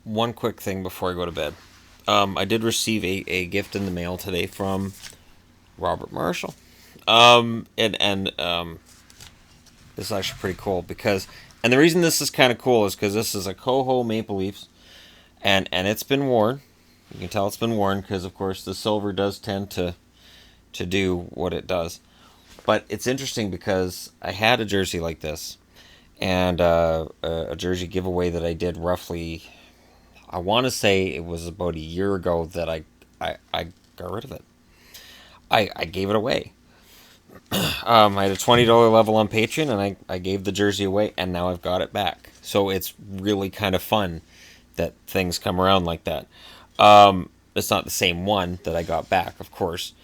one quick thing before I go to bed. I did receive a gift in the mail today from Robert Marshall. And this is actually pretty cool because, and the reason this is kind of cool is because this is a Coho Maple Leafs, and it's been worn. You can tell it's been worn because, of course, the silver does tend to do what it does. But it's interesting because I had a jersey like this, and a jersey giveaway that I did roughly, I want to say it was about a year ago that I got rid of it. I gave it away. I had a $20 level on Patreon, and I gave the jersey away, and now I've got it back. So it's really kind of fun that things come around like that. It's not the same one that I got back, of course.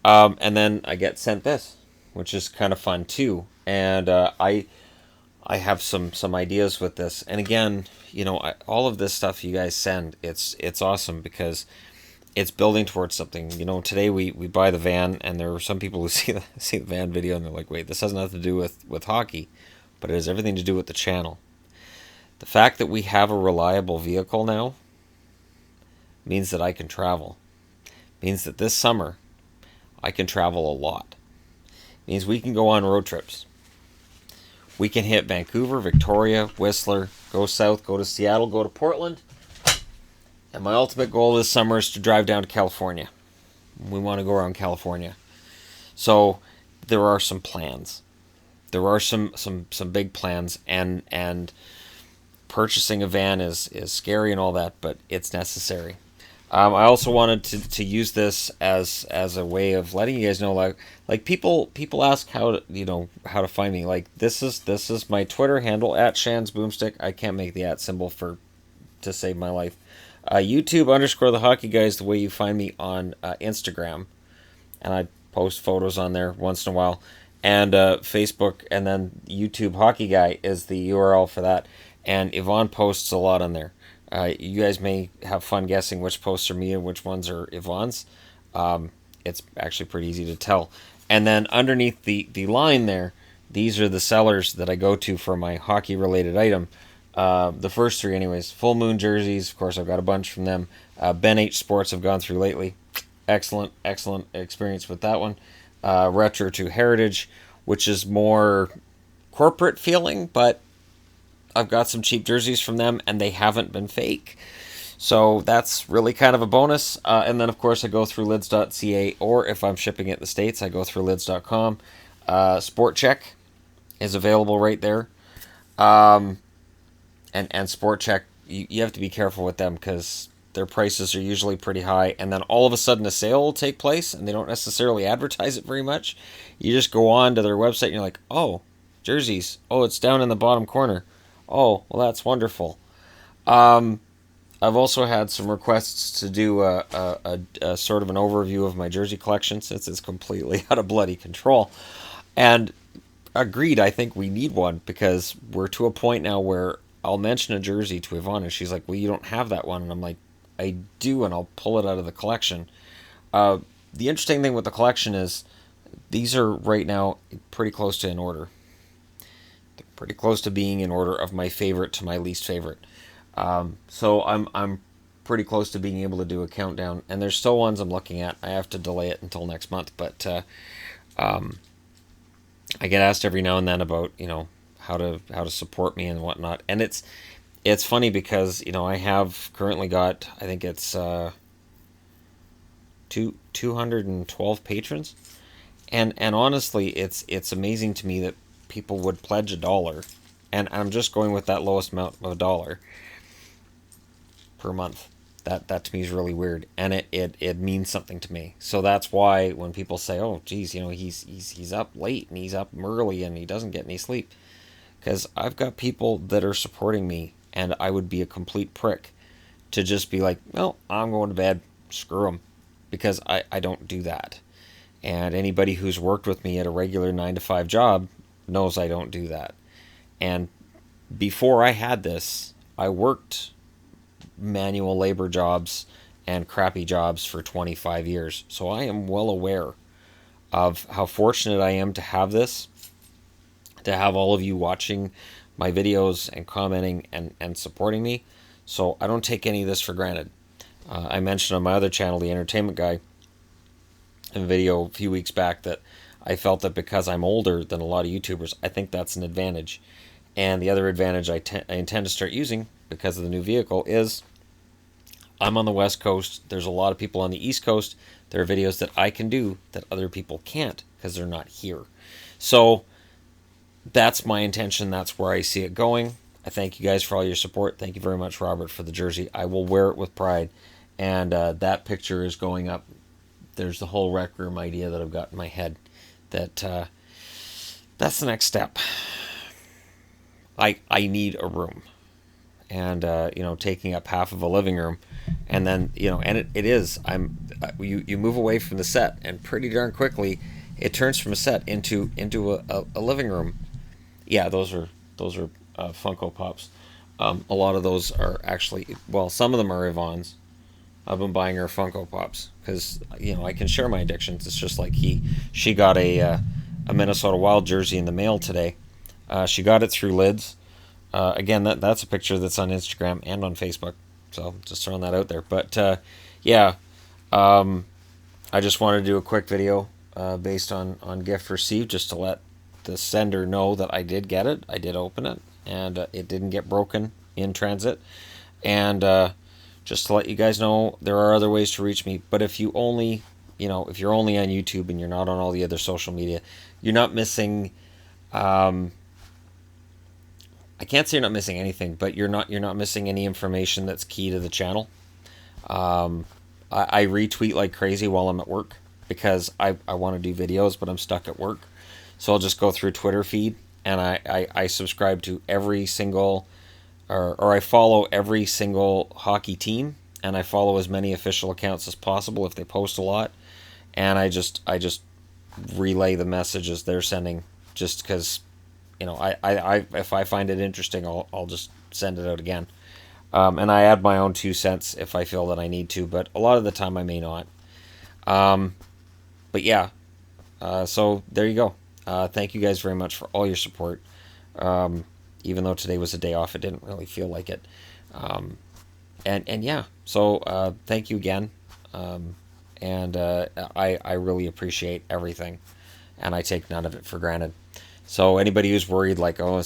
And then I get sent this, which is kind of fun too. And I have some ideas with this. And again, all of this stuff you guys send, it's awesome because it's building towards something. Today we buy the van, and there are some people who see the van video and they're like, wait, this has nothing to do with hockey, but it has everything to do with the channel. The fact that we have a reliable vehicle now means that I can travel. Means that this summer I can travel a lot. Means we can go on road trips. We can hit Vancouver, Victoria, Whistler, go south, go to Seattle, go to Portland. And my ultimate goal this summer is to drive down to California. We want to go around California. So there are some plans. There are some big plans, and purchasing a van is scary and all that, but it's necessary. I also wanted to use this as a way of letting you guys know, like people ask how to find me. Like this is my Twitter handle at Shan's Boomstick. I can't make the at symbol to save my life. YouTube _ the hockey guy is the way you find me on Instagram, and I post photos on there once in a while, and Facebook, and then YouTube hockey guy is the URL for that. And Yvonne posts a lot on there. You guys may have fun guessing which posts are me and which ones are Yvonne's. It's actually pretty easy to tell. And then underneath the line there, these are the sellers that I go to for my hockey related item. The first three anyways. Full Moon jerseys, of course I've got a bunch from them. Ben H Sports I've gone through lately. Excellent experience with that one. Retro to Heritage, which is more corporate feeling, but I've got some cheap jerseys from them, and they haven't been fake. So that's really kind of a bonus. And then, of course, I go through lids.ca, or if I'm shipping it in the States, I go through lids.com. Sport Check is available right there. And Sport Check, you have to be careful with them because their prices are usually pretty high. And then all of a sudden a sale will take place, and they don't necessarily advertise it very much. You just go on to their website, and you're like, oh, jerseys. Oh, it's down in the bottom corner. Oh, well, that's wonderful. I've also had some requests to do a sort of an overview of my jersey collection since it's completely out of bloody control. And agreed, I think we need one because we're to a point now where I'll mention a jersey to Yvonne and she's like, well, you don't have that one. And I'm like, I do, and I'll pull it out of the collection. The interesting thing with the collection is these are right now pretty close to in order. Pretty close to being in order of my favorite to my least favorite. So I'm pretty close to being able to do a countdown, and there's still ones I'm looking at. I have to delay it until next month, but I get asked every now and then about how to support me and whatnot, and it's funny because I have currently got, I think it's 212 patrons, and honestly it's amazing to me that people would pledge $1, and I'm just going with that lowest amount of $1 per month. That to me is really weird, and it means something to me. So that's why when people say, "Oh, geez, he's up late and he's up early and he doesn't get any sleep," because I've got people that are supporting me, and I would be a complete prick to just be like, "Well, I'm going to bed. Screw them," because I don't do that. And anybody who's worked with me at a regular 9 to 5 job knows I don't do that. And before I had this, I worked manual labor jobs and crappy jobs for 25 years. So I am well aware of how fortunate I am to have this, to have all of you watching my videos and commenting and supporting me. So I don't take any of this for granted. I mentioned on my other channel, The Entertainment Guy, in a video a few weeks back, that I felt that because I'm older than a lot of YouTubers, I think that's an advantage. And the other advantage I intend to start using because of the new vehicle is I'm on the West Coast. There's a lot of people on the East Coast. There are videos that I can do that other people can't because they're not here. So that's my intention. That's where I see it going. I thank you guys for all your support. Thank you very much, Robert, for the jersey. I will wear it with pride. And that picture is going up. There's the whole rec room idea that I've got in my head. That's the next step. I need a room. And taking up half of a living room, and then and it is, you move away from the set, and pretty darn quickly it turns from a set into a living room. Yeah, those are Funko Pops. A lot of those are actually, well, some of them are Yvonne's. I've been buying her Funko Pops because I can share my addictions. It's just like she got a Minnesota Wild jersey in the mail today. She got it through Lids. Again, that's a picture that's on Instagram and on Facebook, so just throwing that out there. But yeah, I just wanted to do a quick video based on gift received, just to let the sender know that I did get it, I did open it, and it didn't get broken in transit. And just to let you guys know, there are other ways to reach me. But if you only, if you're only on YouTube and you're not on all the other social media, you're not missing. I can't say you're not missing anything, but you're not missing any information that's key to the channel. I retweet like crazy while I'm at work because I want to do videos, but I'm stuck at work. So I'll just go through Twitter feed, and I subscribe to every single, or I follow every single hockey team, and I follow as many official accounts as possible if they post a lot, and I just relay the messages they're sending, just because I if I find it interesting, I'll just send it out again. And I add my own 2 cents if I feel that I need to, but a lot of the time I may not. But yeah, so there you go. Thank you guys very much for all your support. Even though today was a day off, it didn't really feel like it. And yeah, so thank you again. And I really appreciate everything, and I take none of it for granted. So anybody who's worried, like, oh, when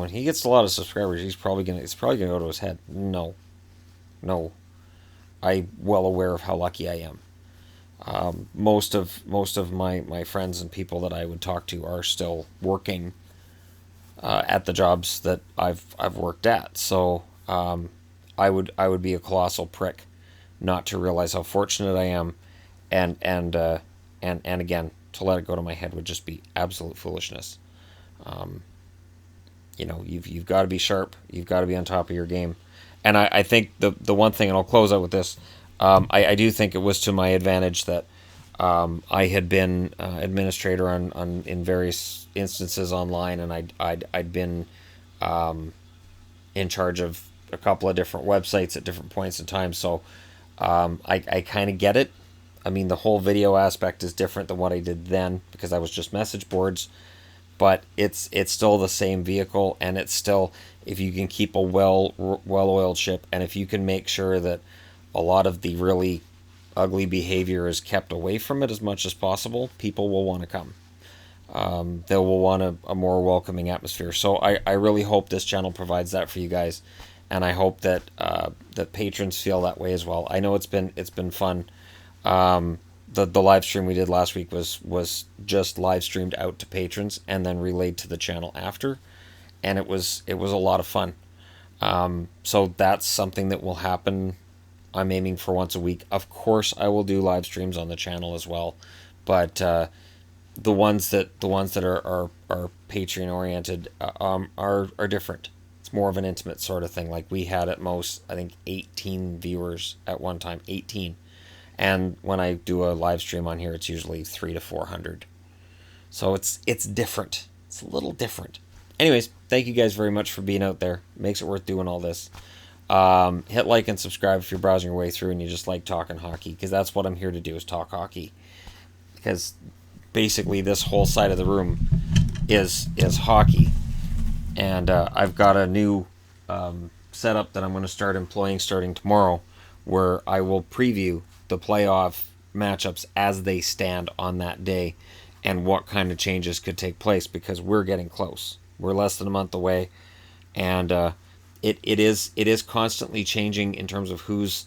he gets a lot of subscribers, it's probably gonna go to his head. No, I'm well aware of how lucky I am. Most of my friends and people that I would talk to are still working at the jobs that I've worked at. So I would be a colossal prick not to realize how fortunate I am, and again, to let it go to my head would just be absolute foolishness. You've got to be sharp. You've got to be on top of your game. And I think the one thing, and I'll close out with this, I do think it was to my advantage that I had been administrator on in various instances online, and I'd been in charge of a couple of different websites at different points in time. So I kind of get it. I mean, the whole video aspect is different than what I did then because I was just message boards, but it's still the same vehicle, and it's still, if you can keep a well-oiled ship, and if you can make sure that a lot of the really ugly behavior is kept away from it as much as possible, people will want to come. They will want a more welcoming atmosphere. So I really hope this channel provides that for you guys, and I hope that that patrons feel that way as well. I know it's been fun. The live stream we did last week was just live streamed out to patrons and then relayed to the channel after, and it was a lot of fun. So that's something that will happen. I'm aiming for once a week. Of course, I will do live streams on the channel as well, but the ones that are Patreon oriented are different. It's more of an intimate sort of thing. Like, we had at most, I think, 18 viewers at one time. 18. And when I do a live stream on here, it's usually 300 to 400. So it's different. It's a little different. Anyways, thank you guys very much for being out there. It makes it worth doing all this. Hit like and subscribe if you're browsing your way through and you just like talking hockey, because that's what I'm here to do, is talk hockey. Because basically this whole side of the room is hockey. And I've got a new setup that I'm going to start employing starting tomorrow, where I will preview the playoff matchups as they stand on that day and what kind of changes could take place, because we're getting close. We're less than a month away, and it is constantly changing in terms of who's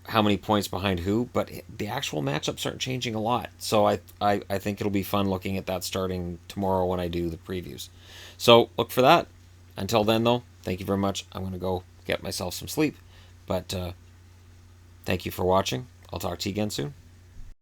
how many points behind who, but the actual matchups aren't changing a lot. So I think it'll be fun looking at that starting tomorrow when I do the previews. So look for that. Until then, though, thank you very much. I'm going to go get myself some sleep. But thank you for watching. I'll talk to you again soon.